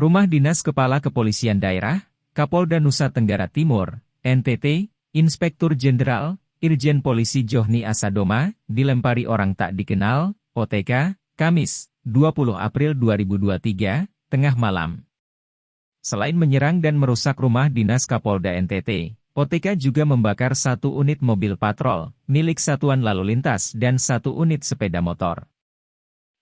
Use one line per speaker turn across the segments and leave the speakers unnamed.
Rumah Dinas Kepala Kepolisian Daerah, Kapolda Nusa Tenggara Timur, NTT, Inspektur Jenderal, Irjen Polisi Johni Asadoma, dilempari orang tak dikenal, OTK, Kamis, 20 April 2023, tengah malam. Selain menyerang dan merusak rumah dinas Kapolda NTT, OTK juga membakar satu unit mobil patrol, milik Satuan Lalu Lintas dan satu unit sepeda motor.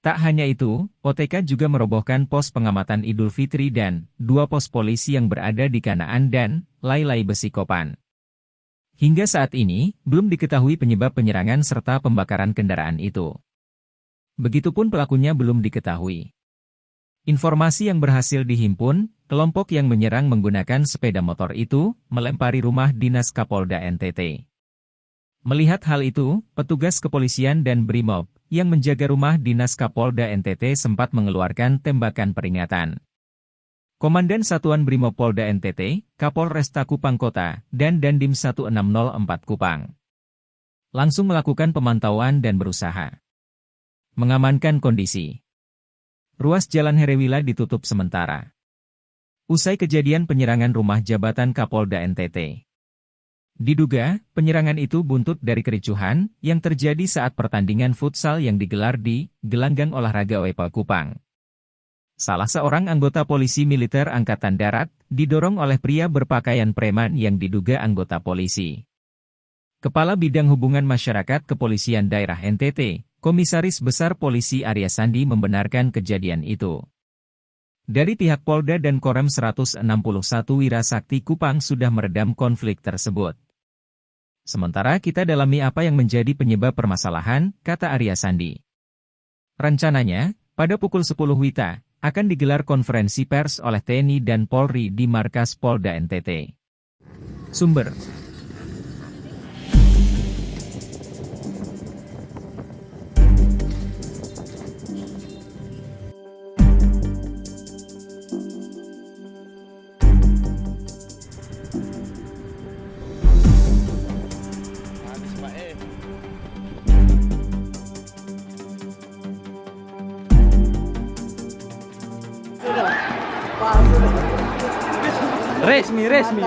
Tak hanya itu, OTK juga merobohkan pos pengamatan Idul Fitri dan dua pos polisi yang berada di Kanaan dan Lailai Besikopan. Hingga saat ini, belum diketahui penyebab penyerangan serta pembakaran kendaraan itu. Begitupun pelakunya belum diketahui. Informasi yang berhasil dihimpun, kelompok yang menyerang menggunakan sepeda motor itu melempari rumah dinas Kapolda NTT. Melihat hal itu, petugas kepolisian dan BRIMOB yang menjaga rumah dinas Kapolda NTT sempat mengeluarkan tembakan peringatan. Komandan Satuan BRIMOB Polda NTT, Kapolresta Kupang Kota, dan Dandim 1604 Kupang langsung melakukan pemantauan dan berusaha mengamankan kondisi. Ruas Jalan Herewila ditutup sementara. Usai kejadian penyerangan rumah jabatan Kapolda NTT. Diduga, penyerangan itu buntut dari kericuhan yang terjadi saat pertandingan futsal yang digelar di Gelanggang Olahraga Wepa Kupang. Salah seorang anggota polisi militer Angkatan Darat didorong oleh pria berpakaian preman yang diduga anggota polisi. Kepala Bidang Hubungan Masyarakat Kepolisian Daerah NTT, Komisaris Besar Polisi Arya Sandi membenarkan kejadian itu. Dari pihak Polda dan Korem 161 Wirasakti Kupang sudah meredam konflik tersebut. Sementara kita dalami apa yang menjadi penyebab permasalahan, kata Arya Sandi. Rencananya, pada pukul 10 WITA, akan digelar konferensi pers oleh TNI dan Polri di markas Polda NTT. Sumber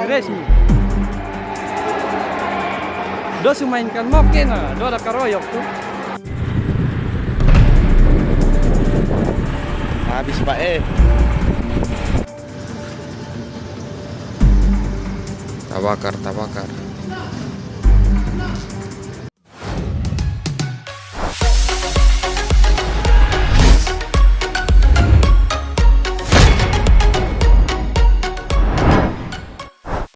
Resmi. Do sumainkan moke na, do ada karoyok tuh.
Habis Pak Tabakar.